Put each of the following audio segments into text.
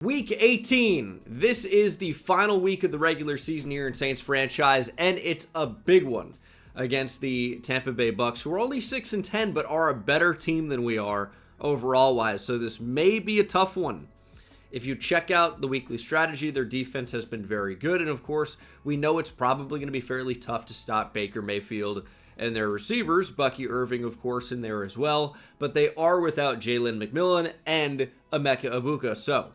Week 18. This is the final week of the regular season here in Saints franchise, and it's a big one against the Tampa Bay Bucks, who are only 6-10, but are a better team than we are overall-wise. So this may be a tough one. If you check out the weekly strategy, their defense has been very good, and of course, we know it's probably going to be fairly tough to stop Baker Mayfield and their receivers, Bucky Irving, of course, in there as well, but they are without Jalen McMillan and Emeka Egbuka, so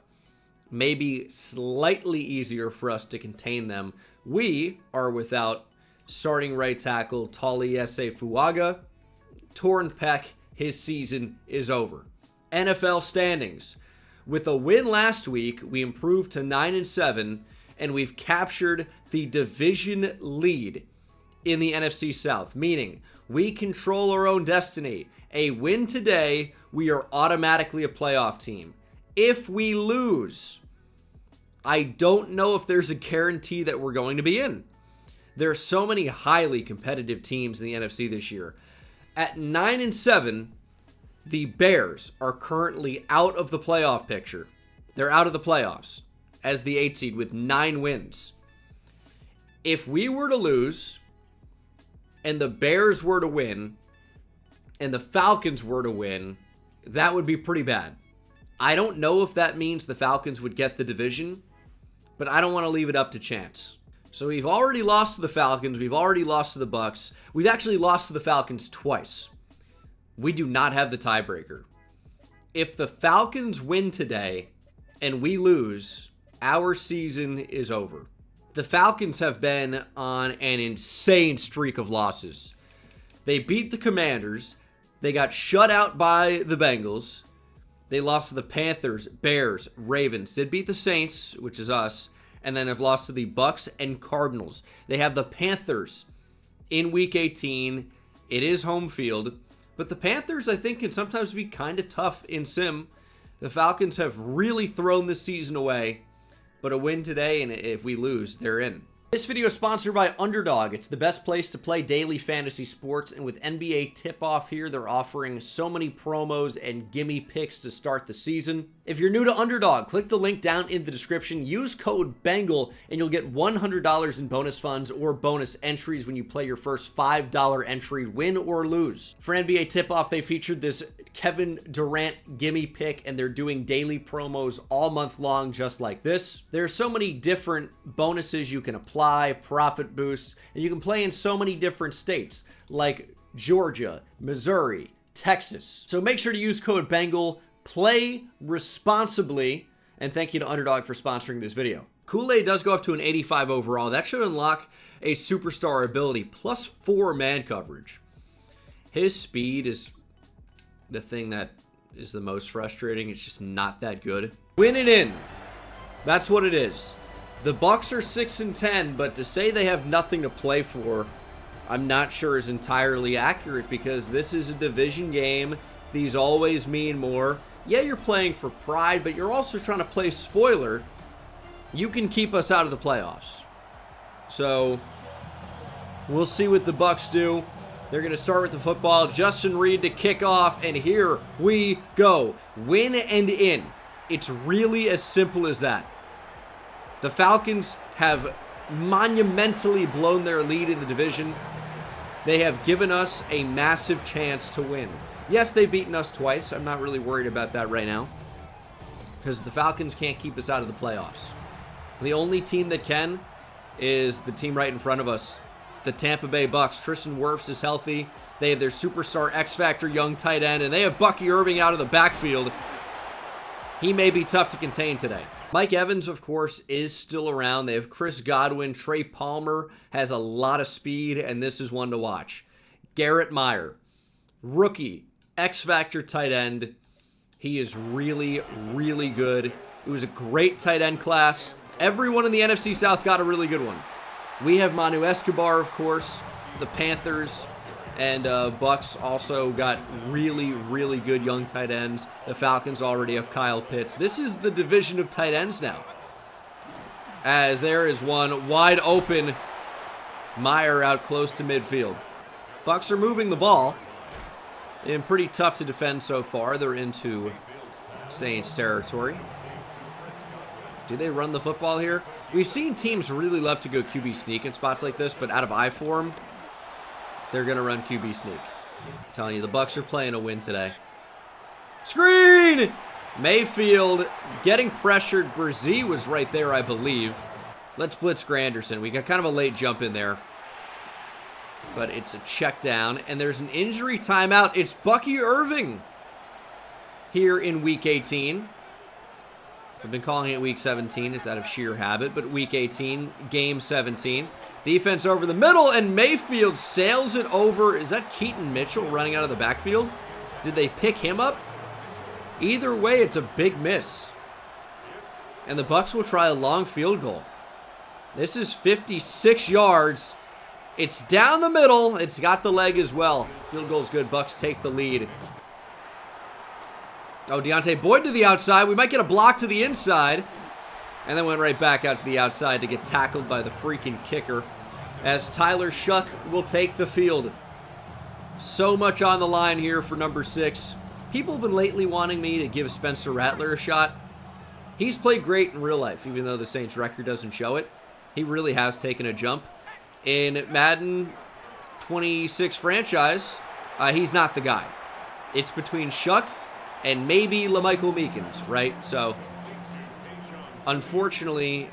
maybe slightly easier for us to contain them. We are without starting right tackle Taliese Fuaga. Torn pec, his season is over. NFL standings. With a win last week, we improved to 9-7, and we've captured the division lead in the NFC South, meaning we control our own destiny. A win today, we are automatically a playoff team. If we lose, I don't know if there's a guarantee that we're going to be in. There are so many highly competitive teams in the NFC this year. At 9-7, the Bears are currently out of the playoff picture. They're out of the playoffs as the 8 seed with 9 wins. If we were to lose and the Bears were to win and the Falcons were to win, that would be pretty bad. I don't know if that means the Falcons would get the division, but I don't want to leave it up to chance. So we've already lost to the Falcons. We've already lost to the Bucks. We've actually lost to the Falcons twice. We do not have the tiebreaker. If the Falcons win today and we lose, our season is over. The Falcons have been on an insane streak of losses. They beat the Commanders. They got shut out by the Bengals. They lost to the Panthers, Bears, Ravens. They beat the Saints, which is us, and then have lost to the Bucks and Cardinals. They have the Panthers in Week 18. It is home field. But the Panthers, I think, can sometimes be kind of tough in sim. The Falcons have really thrown this season away. But a win today, and if we lose, they're in. This video is sponsored by Underdog. It's the best place to play daily fantasy sports, and with NBA tip-off here, they're offering so many promos and gimme picks to start the season. If you're new to Underdog, click the link down in the description. Use code BENGAL, and you'll get $100 in bonus funds or bonus entries when you play your first $5 entry, win or lose. For NBA tip-off, they featured this Kevin Durant gimme pick, and they're doing daily promos all month long just like this. There are so many different bonuses you can apply, profit boosts, and you can play in so many different states like Georgia, Missouri, Texas. So make sure to use code BENGAL, play responsibly, and thank you to Underdog for sponsoring this video. Kool-Aid does go up to an 85 overall. That should unlock a superstar ability, plus 4 man coverage. His speed is the thing that is the most frustrating. It's just not that good. Win it in. That's what it is. The Bucks are 6-10, but to say they have nothing to play for, I'm not sure is entirely accurate, because this is a division game. These always mean more. Yeah, you're playing for pride, but you're also trying to play spoiler. You can keep us out of the playoffs. So we'll see what the Bucks do. They're going to start with the football. Justin Reed to kick off, and here we go. Win and in. It's really as simple as that. The Falcons have monumentally blown their lead in the division. They have given us a massive chance to win. Yes, they've beaten us twice. I'm not really worried about that right now, because the Falcons can't keep us out of the playoffs. The only team that can is the team right in front of us, the Tampa Bay Bucks. Tristan Wirfs is healthy. They have their superstar X-Factor young tight end, and they have Bucky Irving out of the backfield. He may be tough to contain today. Mike Evans, of course, is still around. They have Chris Godwin. Trey Palmer has a lot of speed, and this is one to watch. Garrett Meyer, rookie, X-Factor tight end. He is really, really good. It was a great tight end class. Everyone in the NFC South got a really good one. We have Manu Escobar, of course. The Panthers and Bucks also got really, really good young tight ends. The Falcons already have Kyle Pitts. This is the division of tight ends now, as there is one wide open. Meyer out close to midfield. Bucks are moving the ball. And pretty tough to defend so far. They're into Saints territory. Do they run the football here? We've seen teams really love to go QB sneak in spots like this, but out of I form, they're going to run QB sneak. I'm telling you, the Bucs are playing a win today. Screen! Mayfield getting pressured. Brzee was right there, I believe. Let's blitz Granderson. We got kind of a late jump in there. But it's a check down, and there's an injury timeout. It's Bucky Irving here in Week 18. I've been calling it Week 17. It's out of sheer habit, but Week 18, Game 17. Defense over the middle, and Mayfield sails it over. Is that Keaton Mitchell running out of the backfield? Did they pick him up? Either way, it's a big miss. And the Bucs will try a long field goal. This is 56 yards. It's down the middle. It's got the leg as well. Field goal's good. Bucs take the lead. Oh, Deontay Boyd to the outside. We might get a block to the inside. And then went right back out to the outside to get tackled by the freaking kicker. As Tyler Shuck will take the field. So much on the line here for number 6. People have been lately wanting me to give Spencer Rattler a shot. He's played great in real life, even though the Saints record doesn't show it. He really has taken a jump. In Madden 26 franchise, he's not the guy. It's between Shuck and maybe LaMichael Meekins, right? So, unfortunately,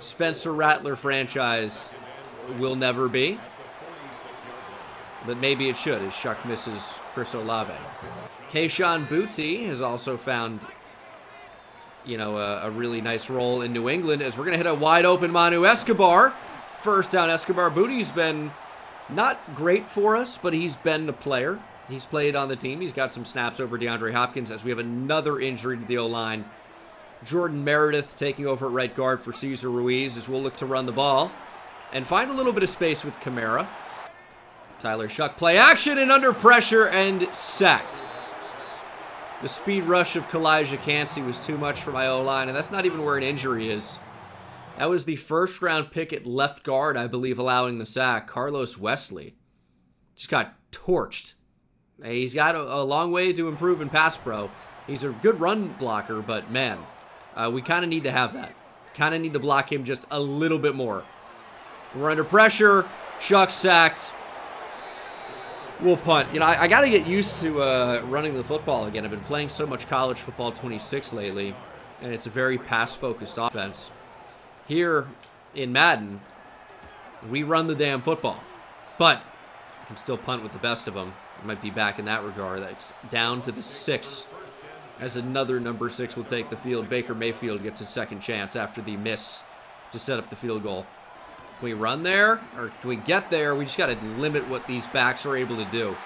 Spencer Rattler franchise will never be. But maybe it should, as Shuck misses Chris Olave. Kayshon Boutte has also found, you know, a really nice role in New England, as we're going to hit a wide-open Manu Escobar. First down, Escobar. Boutte's been not great for us, but he's been a player. He's played on the team. He's got some snaps over DeAndre Hopkins, as we have another injury to the O-line. Jordan Meredith taking over at right guard for Cesar Ruiz, as we'll look to run the ball and find a little bit of space with Kamara. Tyler Shuck play action and under pressure and sacked. The speed rush of Kalijah Cansey was too much for my O-line, and that's not even where an injury is. That was the first-round pick at left guard, I believe, allowing the sack. Carlos Wesley just got torched. He's got a long way to improve in pass pro. He's a good run blocker, but, man, we kind of need to have that. Kind of need to block him just a little bit more. We're under pressure. Shuck sacked. We'll punt. You know, I got to get used to running the football again. I've been playing so much college football 26 lately, and it's a very pass-focused offense. Here in Madden, we run the damn football, but you can still punt with the best of them. It might be back in that regard. That's down to the 6, as another number 6 will take the field. Baker Mayfield gets a second chance after the miss to set up the field goal. Can we run there, or can we get there? We just got to limit what these backs are able to do.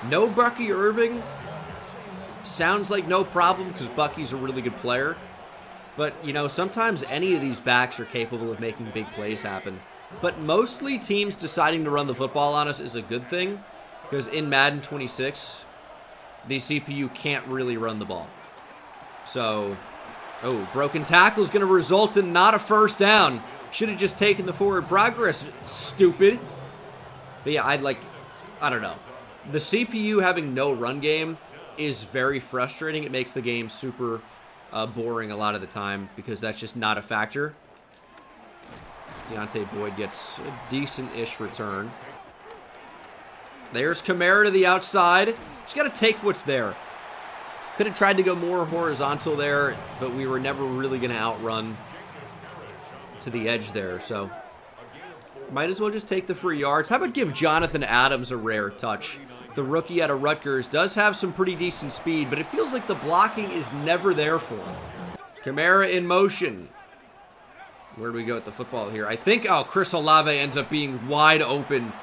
No Bucky Irving. Sounds like no problem, because Bucky's a really good player. But, you know, sometimes any of these backs are capable of making big plays happen. But mostly teams deciding to run the football on us is a good thing, because in Madden 26, the CPU can't really run the ball. So, oh, broken tackle is going to result in not a first down. Should have just taken the forward progress, stupid. But yeah, I don't know. The CPU having no run game is very frustrating. It makes the game super boring a lot of the time, because that's just not a factor. Deontay Boyd gets a decent-ish return. There's Kamara to the outside. Just got to take what's there. Could have tried to go more horizontal there, but we were never really going to outrun to the edge there, so might as well just take the free yards. How about give Jonathan Adams a rare touch? The rookie out of Rutgers does have some pretty decent speed, but it feels like the blocking is never there for him. Kamara in motion. Where do we go with the football here? I think, oh, Chris Olave ends up being wide open.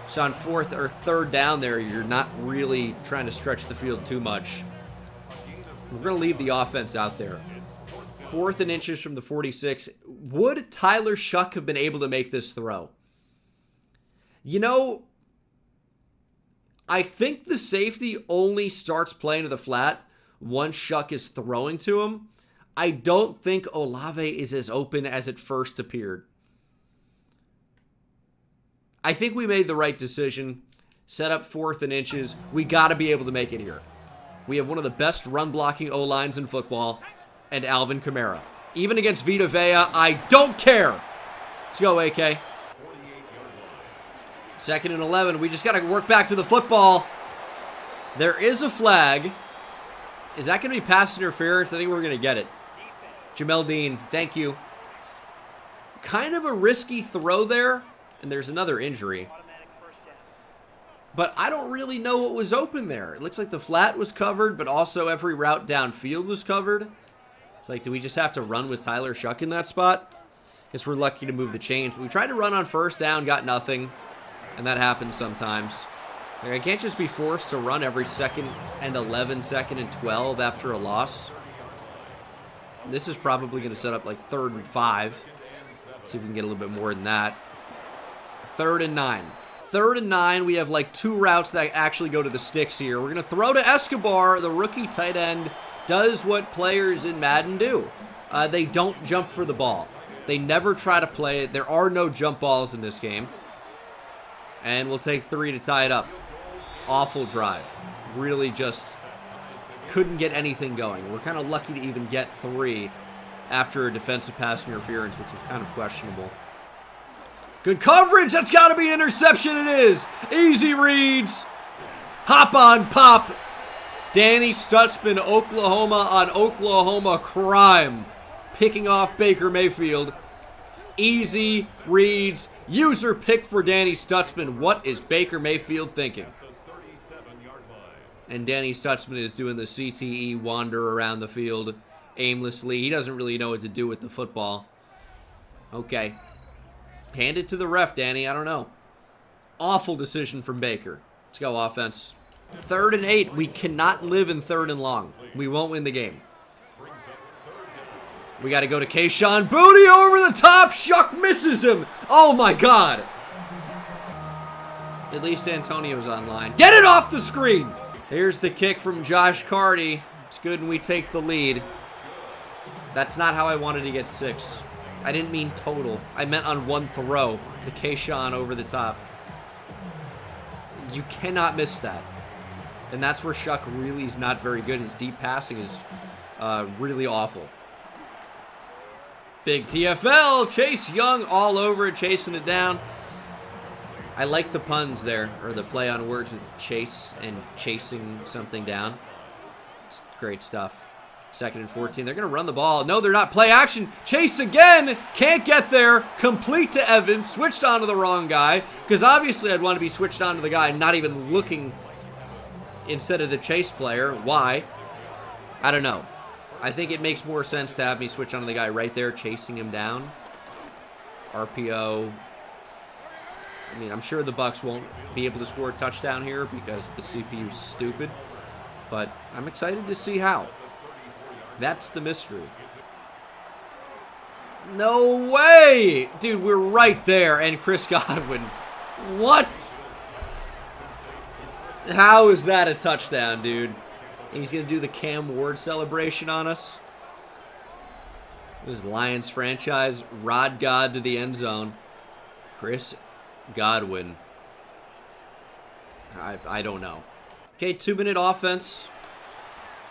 So on fourth or third down there, you're not really trying to stretch the field too much. We're going to leave the offense out there. 4th and inches from the 46. Would Tyler Shuck have been able to make this throw? You know, I think the safety only starts playing to the flat once Shuck is throwing to him. I don't think Olave is as open as it first appeared. I think we made the right decision. Set up 4th and inches. We got to be able to make it here. We have one of the best run-blocking O-lines in football. and Alvin Kamara. Even against Vita Vea, I don't care. Let's go, AK. 2nd and 11. We just got to work back to the football. There is a flag. Is that going to be pass interference? I think we're going to get it. Jamel Dean, thank you. Kind of a risky throw there. And there's another injury. But I don't really know what was open there. It looks like the flat was covered, but also every route downfield was covered. It's like, do we just have to run with Tyler Shuck in that spot? Guess we're lucky to move the chains. We tried to run on 1st down, got nothing. And that happens sometimes. Like, I can't just be forced to run every 2nd and 11, 2nd and 12 after a loss. This is probably going to set up like 3rd and 5. See if we can get a little bit more than that. 3rd and 9. 3rd and 9. We have like 2 routes that actually go to the sticks here. We're going to throw to Escobar. The rookie tight end does what players in Madden do. They don't jump for the ball. They never try to play it. There are no jump balls in this game. And we'll take 3 to tie it up. Awful drive. Really just couldn't get anything going. We're kind of lucky to even get 3 after a defensive pass interference, which was kind of questionable. Good coverage. That's got to be an interception. It is. Easy reads. Hop on pop. Danny Stutzman, Oklahoma on Oklahoma crime. Picking off Baker Mayfield. Easy reads. User pick for Danny Stutzman. What is Baker Mayfield thinking? And Danny Stutzman is doing the CTE wander around the field aimlessly. He doesn't really know what to do with the football. Okay. Hand it to the ref, Danny. I don't know. Awful decision from Baker. Let's go, offense. 3rd and 8. We cannot live in 3rd and long. We won't win the game. We got to go to Kayshawn. Booty over the top. Shuck misses him. Oh, my God. At least Antonio's online. Get it off the screen. Here's the kick from Josh Carty. It's good and we take the lead. That's not how I wanted to get 6. I didn't mean total. I meant on 1 throw to Kayshawn over the top. You cannot miss that. And that's where Shuck really is not very good. His deep passing is really awful. Big TFL. Chase Young all over it, chasing it down. I like the puns there, or the play on words with chase and chasing something down. It's great stuff. 2nd and 14. They're going to run the ball. No, they're not. Play action. Chase again. Can't get there. Complete to Evans. Switched on to the wrong guy. Because obviously I'd want to be switched on to the guy, not even looking instead of the chase player. Why? I don't know. I think it makes more sense to have me switch on to the guy right there, chasing him down. RPO. I mean, I'm sure the Bucs won't be able to score a touchdown here because the CPU's stupid. But I'm excited to see how. That's the mystery. No way! Dude, we're right there. And Chris Godwin. What? How is that a touchdown, dude? And he's going to do the Cam Ward celebration on us. This is Lions franchise. Rod God to the end zone. Chris Godwin. I don't know. Okay, 2-minute offense.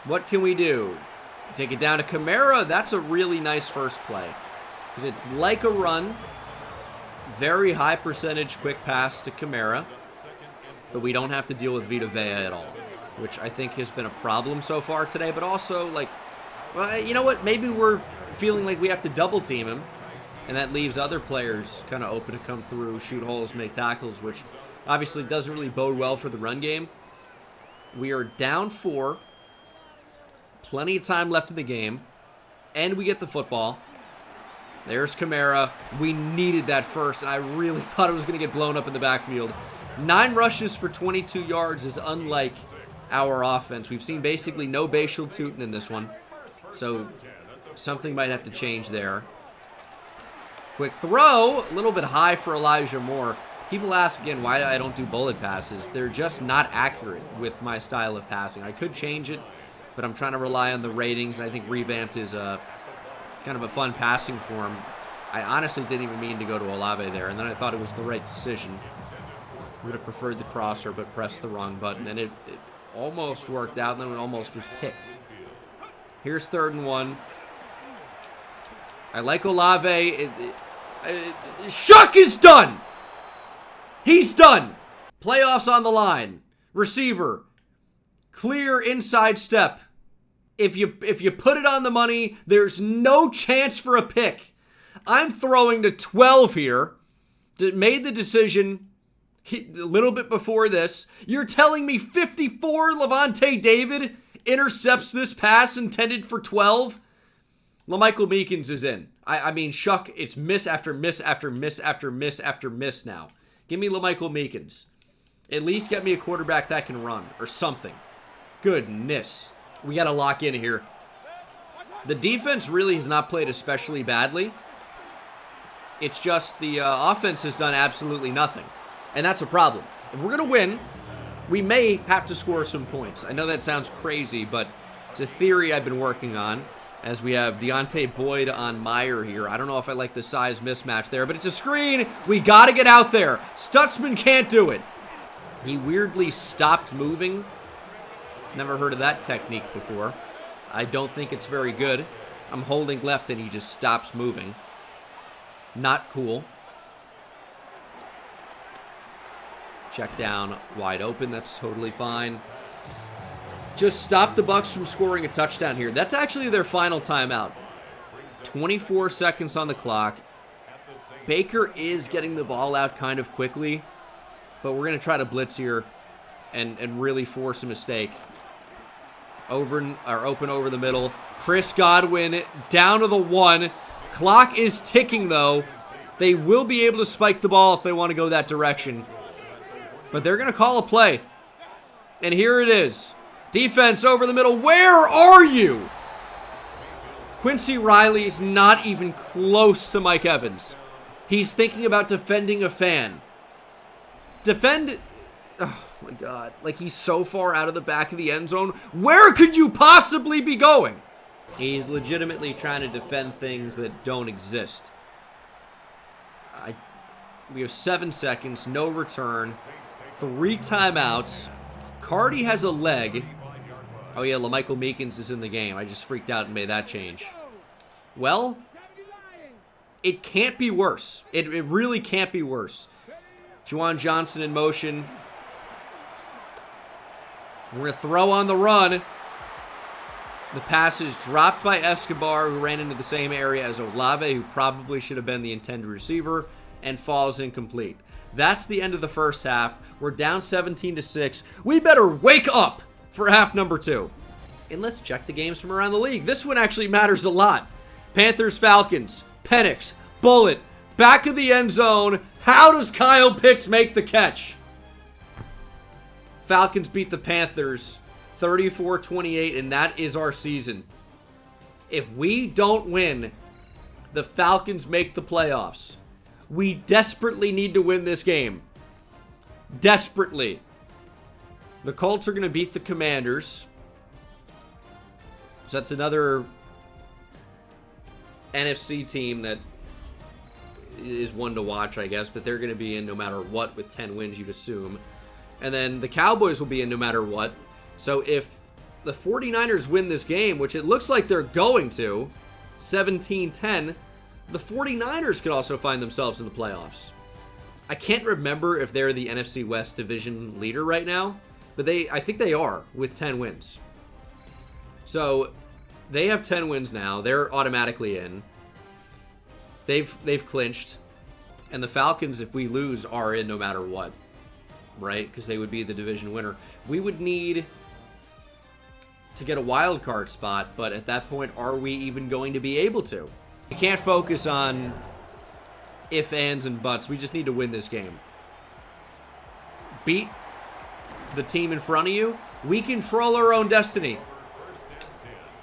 What can we do? Take it down to Kamara. That's a really nice first play. Because it's like a run. Very high percentage quick pass to Kamara. But we don't have to deal with Vita Vea at all. Which I think has been a problem so far today. But also, like, well, you know what? Maybe we're feeling like we have to double team him. And that leaves other players kind of open to come through, shoot holes, make tackles. Which obviously doesn't really bode well for the run game. We are down 4. Plenty of time left in the game. And we get the football. There's Kamara. We needed that first. And I really thought it was going to get blown up in the backfield. 9 rushes for 22 yards is unlike our offense. We've seen basically no Bashal Tootin in this one. So something might have to change there. Quick throw. A little bit high for Elijah Moore. People ask again why I don't do bullet passes. They're just not accurate with my style of passing. I could change it, but I'm trying to rely on the ratings. I think revamped is kind of a fun passing form. I honestly didn't even mean to go to Olave there, and then I thought it was the right decision. I would have preferred the crosser, but pressed the wrong button, and it almost worked out, and then it almost was picked. Here's 3rd and 1. I like Olave. Shuck is done. He's done. Playoffs on the line. Receiver. Clear inside step. If you put it on the money, there's no chance for a pick. I'm throwing to 12 here. Made the decision a little bit before this. You're telling me 54 Levante David intercepts this pass intended for 12? LaMichael Meekins is in. I mean, Shuck, it's miss after miss after miss after miss after miss now. Give me LaMichael Meekins. At least get me a quarterback that can run or something. Goodness. We got to lock in here. The defense really has not played especially badly. It's just the offense has done absolutely nothing. And that's a problem. If we're going to win, we may have to score some points. I know that sounds crazy, but it's a theory I've been working on. As we have Deontay Boyd on Meyer here. I don't know if I like the size mismatch there, but it's a screen. We got to get out there. Stutzman can't do it. He weirdly stopped moving. Never heard of that technique before. I don't think it's very good. I'm holding left and he just stops moving. Not cool. Check down wide open. That's totally fine. Just stop the Bucs from scoring a touchdown here. That's actually their final timeout. 24 seconds on the clock. Baker is getting the ball out kind of quickly, but we're going to try to blitz here and really force a mistake. Open over the middle. Chris Godwin down to the 1. Clock is ticking, though. They will be able to spike the ball if they want to go that direction. But they're going to call a play. And here it is. Defense over the middle. Where are you? Quincy Riley's not even close to Mike Evans. He's thinking about defending a fan. Defend. Oh, my God. Like, he's so far out of the back of the end zone. Where could you possibly be going? He's legitimately trying to defend things that don't exist. We have 7 seconds. No return. 3 timeouts. Cardi has a leg. Oh, yeah, LaMichael Meekins is in the game. I just freaked out and made that change. Well, it can't be worse. It really can't be worse. Juwan Johnson in motion. We're going to throw on the run. The pass is dropped by Escobar, who ran into the same area as Olave, who probably should have been the intended receiver, and falls incomplete. That's the end of the first half. We're down 17-6. We better wake up for half number 2. And let's check the games from around the league. This one actually matters a lot. Panthers, Falcons, Penix, Bullet, back of the end zone. How does Kyle Pitts make the catch? Falcons beat the Panthers 34-28, and that is our season. If we don't win, the Falcons make the playoffs. We desperately need to win this game. Desperately. The Colts are going to beat the Commanders. So that's another NFC team that is one to watch, I guess. But they're going to be in no matter what with 10 wins, you'd assume. And then the Cowboys will be in no matter what. So if the 49ers win this game, which it looks like they're going to, 17-10, the 49ers could also find themselves in the playoffs. I can't remember if they're the NFC West division leader right now, but I think they are with 10 wins. So they have 10 wins now. They're automatically in. They've clinched. And the Falcons, if we lose, are in no matter what. Right? Because they would be the division winner. We would need to get a wild card spot, but at that point, are we even going to be able to? We can't focus on if, ands, and buts. We just need to win this game. Beat the team in front of you. We control our own destiny.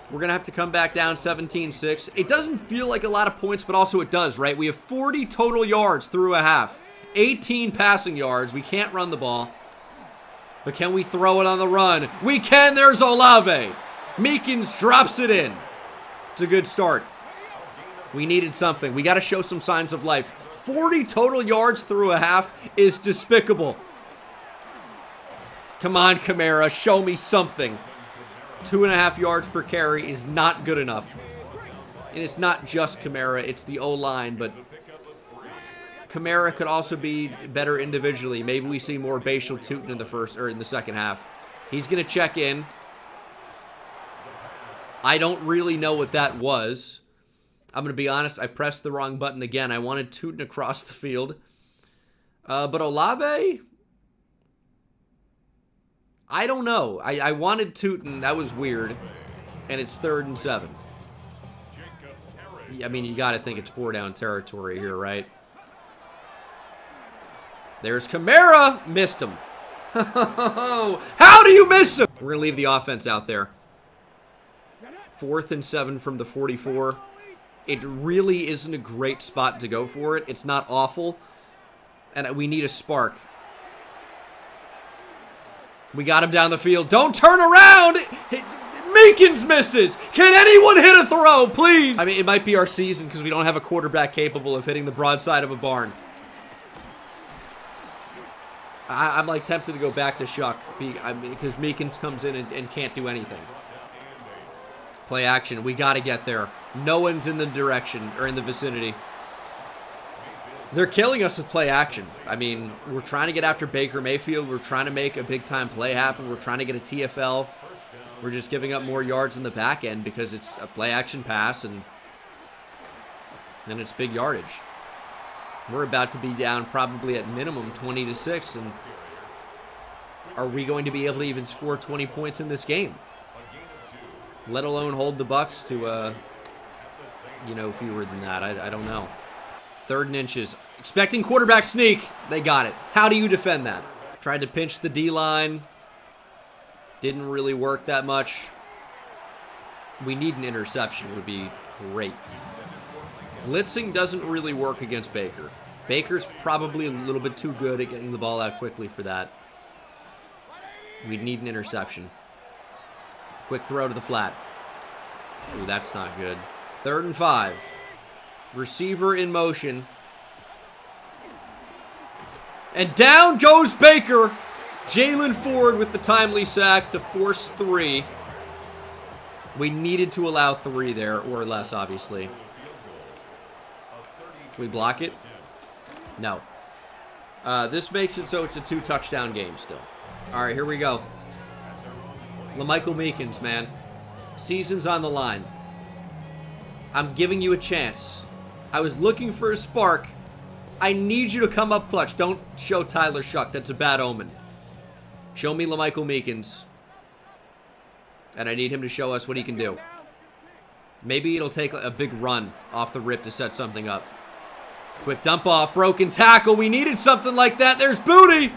We're going to have to come back down 17-6. It doesn't feel like a lot of points, but also it does, right? We have 40 total yards through a half. 18 passing yards. We can't run the ball. But can we throw it on the run? We can. There's Olave. Meekins drops it in. It's a good start. We needed something. We got to show some signs of life. 40 total yards through a half is despicable. Come on, Kamara. Show me something. 2.5 yards per carry is not good enough. And it's not just Kamara, it's the O-line, but Kamara could also be better individually. Maybe we see more Bashal Tootin in the second half. He's going to check in. I don't really know what that was. I'm going to be honest, I pressed the wrong button again. I wanted Tootin across the field. But Olave? I don't know. I wanted Tootin. That was weird. And it's 3rd and 7. I mean, you got to think it's 4-down territory here, right? There's Kamara. Missed him. How do you miss him? We're going to leave the offense out there. 4th and 7 from the 44. It really isn't a great spot to go for it. It's not awful. And we need a spark. We got him down the field. Don't turn around! Meekins misses! Can anyone hit a throw, please? I mean, it might be our season because we don't have a quarterback capable of hitting the broadside of a barn. I'm like tempted to go back to Shuck because Meekins comes in and can't do anything. Play action. We got to get there. No one's in the direction or in the vicinity. They're killing us with play action. I mean, we're trying to get after Baker Mayfield. We're trying to make a big-time play happen. We're trying to get a TFL. We're just giving up more yards in the back end because it's a play-action pass, and then it's big yardage. We're about to be down probably at minimum 20-6, and are we going to be able to even score 20 points in this game? Let alone hold the Bucs to, fewer than that. I don't know. 3rd and inches. Expecting quarterback sneak. They got it. How do you defend that? Tried to pinch the D-line. Didn't really work that much. We need an interception. Would be great. Blitzing doesn't really work against Baker. Baker's probably a little bit too good at getting the ball out quickly for that. We need an interception. Quick throw to the flat. Ooh, that's not good. 3rd and 5. Receiver in motion. And down goes Baker. Jalen Ford with the timely sack to force 3. We needed to allow 3 there, or less, obviously. Can we block it? No. This makes it so it's a 2-touchdown game still. All right, here we go. LaMichael Meekins, man. Season's on the line. I'm giving you a chance. I was looking for a spark. I need you to come up clutch. Don't show Tyler Shuck. That's a bad omen. Show me LaMichael Meekins. And I need him to show us what he can do. Maybe it'll take a big run off the rip to set something up. Quick dump off. Broken tackle. We needed something like that. There's Booty.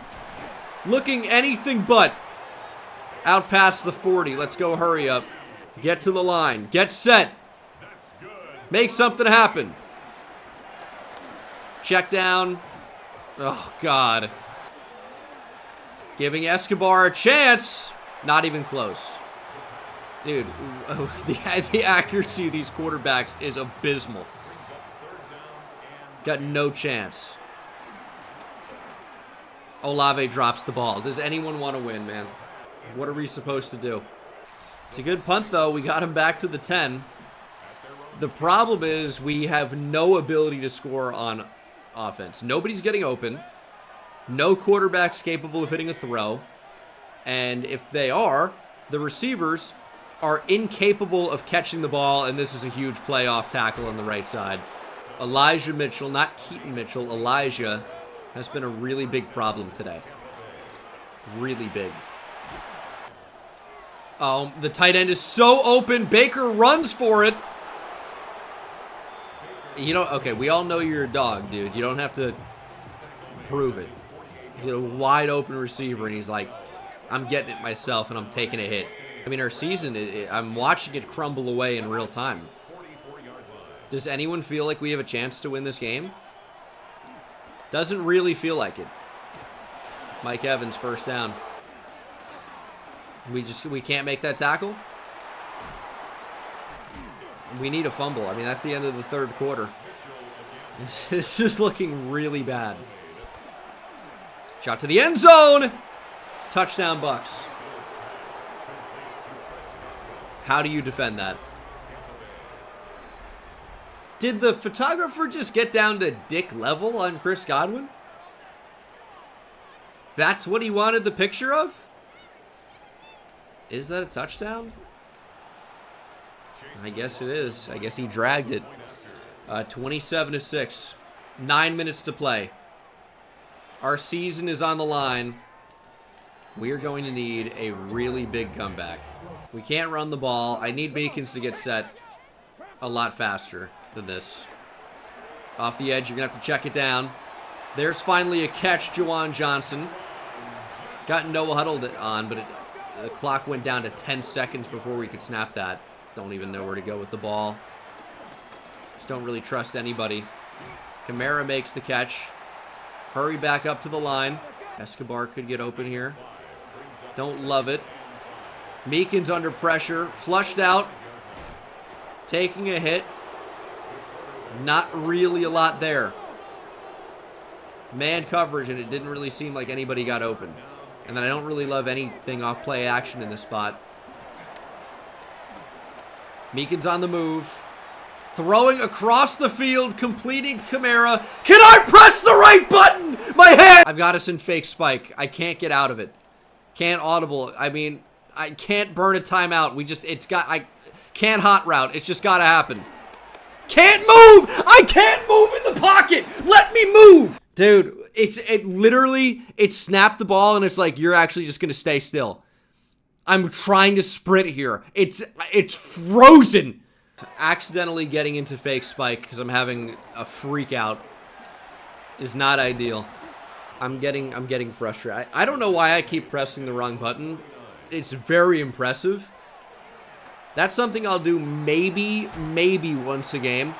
Looking anything but. Out past the 40. Let's go hurry up. Get to the line. Get set. Make something happen. Check down. Oh, God. Giving Escobar a chance. Not even close. Dude, the accuracy of these quarterbacks is abysmal. Got no chance. Olave drops the ball. Does anyone want to win, man? What are we supposed to do? It's a good punt, though. We got him back to the 10. The problem is we have no ability to score on offense. Nobody's getting open. No quarterback's capable of hitting a throw. And if they are, the receivers are incapable of catching the ball, and this is a huge playoff tackle on the right side. Elijah Mitchell, not Keaton Mitchell, Elijah has been a really big problem today. Really big. The tight end is so open. Baker runs for it. You know, okay, we all know you're a dog, dude. You don't have to prove it. He's a wide open receiver, and he's like, I'm getting it myself, and I'm taking a hit. I mean, our season, I'm watching it crumble away in real time. Does anyone feel like we have a chance to win this game? Doesn't really feel like it. Mike Evans, first down. We can't make that tackle? We need a fumble. I mean, that's the end of the third quarter. It's just looking really bad. Shot to the end zone. Touchdown, Bucs. How do you defend that? Did the photographer just get down to dick level on Chris Godwin? That's what he wanted the picture of? Is that a touchdown? I guess it is. I guess he dragged it. 27-6. 9 minutes to play. Our season is on the line. We are going to need a really big comeback. We can't run the ball. I need Meekins to get set a lot faster than this. Off the edge, you're going to have to check it down. There's finally a catch, Juwan Johnson. Got no huddled on, but the clock went down to 10 seconds before we could snap that. Don't even know where to go with the ball. Just don't really trust anybody. Kamara makes the catch. Hurry back up to the line. Escobar could get open here. Don't love it. Meekins under pressure. Flushed out. Taking a hit. Not really a lot there. Man coverage, and it didn't really seem like anybody got open. And then I don't really love anything off play action in this spot. Meekins on the move. Throwing across the field, completing Kamara. Can I press the right button? My hand! I've got us in fake spike. I can't get out of it. Can't audible. I mean, I can't burn a timeout. I can't hot route. It's just gotta happen. Can't move! I can't move in the pocket! Let me move! Dude, it literally snapped the ball and it's like, you're actually just gonna stay still. I'm trying to sprint here. It's frozen. Accidentally getting into fake spike because I'm having a freak out is not ideal. I'm getting frustrated. I don't know why I keep pressing the wrong button. It's very impressive. That's something I'll do maybe once a game,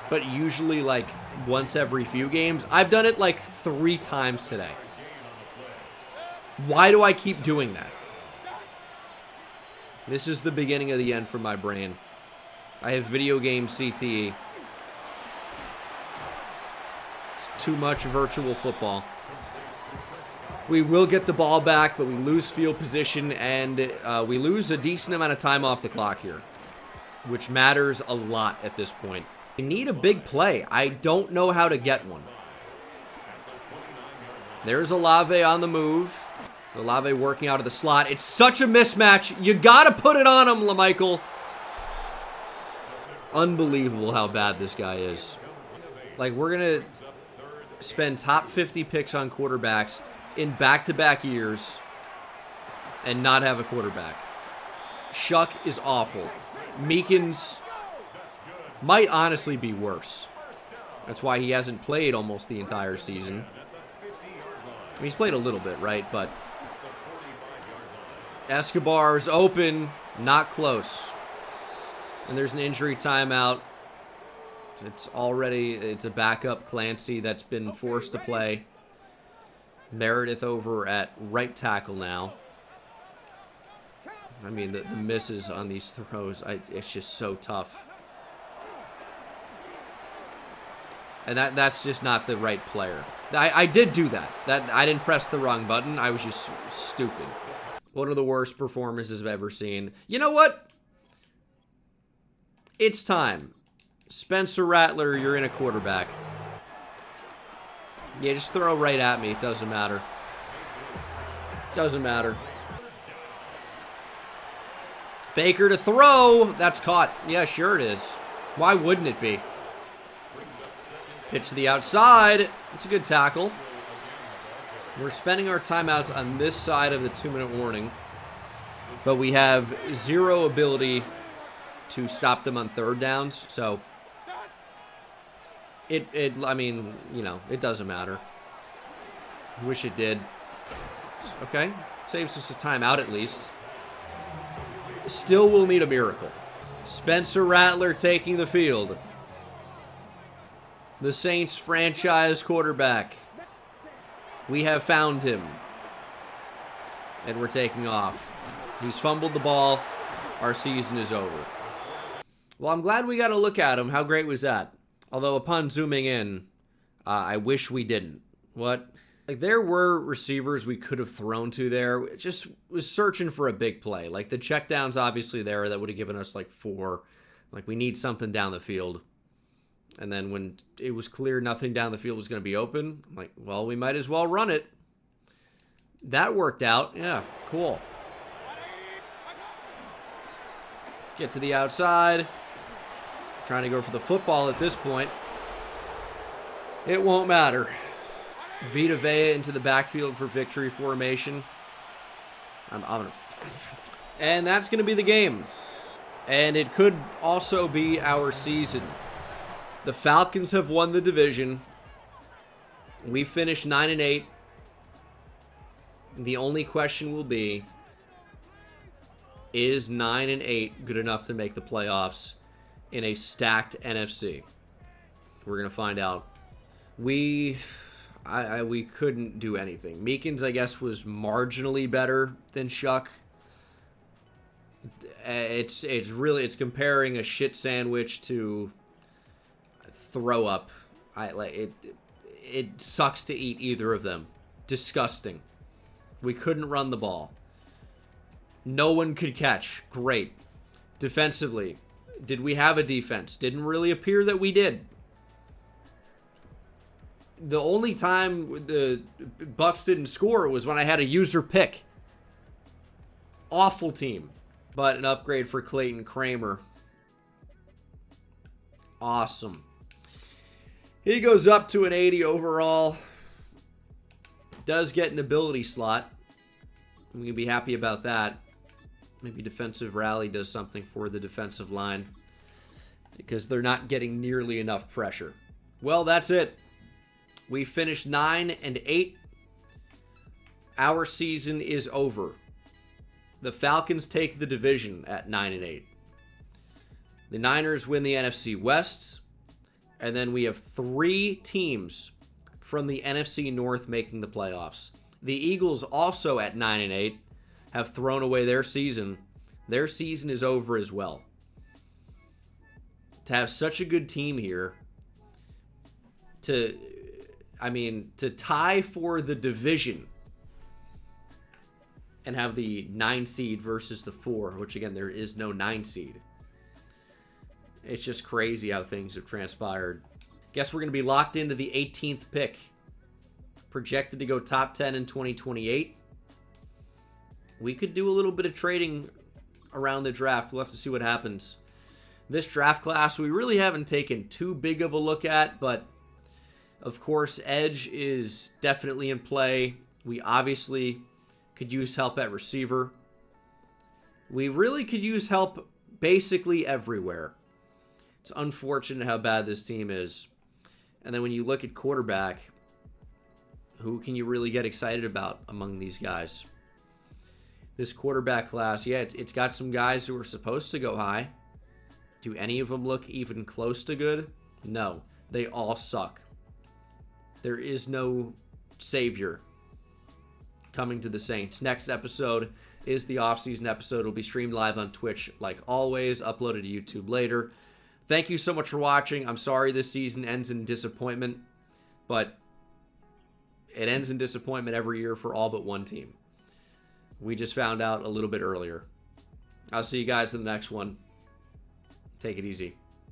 but usually like once every few games. I've done it like 3 times today. Why do I keep doing that? This is the beginning of the end for my brain. I have video game CTE. It's too much virtual football. We will get the ball back, but we lose field position, and we lose a decent amount of time off the clock here, which matters a lot at this point. We need a big play. I don't know how to get one. There's Olave on the move. Olave working out of the slot. It's such a mismatch. You got to put it on him, LaMichael. Unbelievable how bad this guy is. Like, we're going to spend top 50 picks on quarterbacks in back-to-back years and not have a quarterback. Shuck is awful. Meekins might honestly be worse. That's why he hasn't played almost the entire season. I mean, he's played a little bit, right? But Escobar's open, not close. And there's an injury timeout. It's a backup Clancy that's been forced to play. Meredith over at right tackle now. I mean, the misses on these throws, it's just so tough. And that's just not the right player. I did do that. I didn't press the wrong button. I was just stupid. One of the worst performances I've ever seen. You know what? It's time. Spencer Rattler, you're in a quarterback. Yeah, just throw right at me. It doesn't matter. Doesn't matter. Baker to throw. That's caught. Yeah, sure it is. Why wouldn't it be? Pitch to the outside. It's a good tackle. We're spending our timeouts on this side of the 2-minute warning, but we have zero ability to stop them on third downs, so I mean, you know, it doesn't matter. Wish it did. Okay, saves us a timeout at least. Still will need a miracle. Spencer Rattler taking the field. The Saints franchise quarterback. We have found him. And we're taking off. He's fumbled the ball. Our season is over. Well, I'm glad we got a look at him. How great was that? Although upon zooming in, I wish we didn't. What? Like, there were receivers we could have thrown to there. It just was searching for a big play. Like, the checkdown's obviously there. That would have given us, like, 4. Like, we need something down the field. And then when it was clear nothing down the field was going to be open, I'm like, well, we might as well run it. That worked out. Yeah, cool. Get to the outside. Trying to go for the football at this point. It won't matter. Vita Vea into the backfield for victory formation. And that's going to be the game. And it could also be our season. The Falcons have won the division. We finished 9-8. The only question will be, is 9-8 good enough to make the playoffs in a stacked NFC? We're going to find out. We couldn't do anything. Meekins, I guess, was marginally better than Shuck. It's comparing a shit sandwich to throw up. It sucks to eat either of them. Disgusting. We couldn't run the ball. No one could catch. Great. Defensively, did we have a defense? Didn't really appear that we did. The only time the Bucks didn't score was when I had a user pick. Awful team. But an upgrade for Clayton Kramer. Awesome. He goes up to an 80 overall. Does get an ability slot. I'm going to be happy about that. Maybe defensive rally does something for the defensive line, because they're not getting nearly enough pressure. Well, that's it. We finished 9-8. Our season is over. The Falcons take the division at 9-8. The Niners win the NFC West. And then we have 3 teams from the NFC North making the playoffs. The Eagles, also at 9-8, have thrown away their season. Their season is over as well. To have such a good team here, to tie for the division and have the 9 seed versus the 4, which again, there is no 9 seed. It's just crazy how things have transpired. Guess we're going to be locked into the 18th pick. Projected to go top 10 in 2028. We could do a little bit of trading around the draft. We'll have to see what happens. This draft class, we really haven't taken too big of a look at, but of course, edge is definitely in play. We obviously could use help at receiver. We really could use help basically everywhere. It's unfortunate how bad this team is. And then when you look at quarterback, who can you really get excited about among these guys? This quarterback class, yeah, it's got some guys who are supposed to go high. Do any of them look even close to good? No, they all suck. There is no savior coming to the Saints. Next episode is the offseason episode. It'll be streamed live on Twitch like always, uploaded to YouTube later. Thank you so much for watching. I'm sorry this season ends in disappointment, but it ends in disappointment every year for all but one team. We just found out a little bit earlier. I'll see you guys in the next one. Take it easy.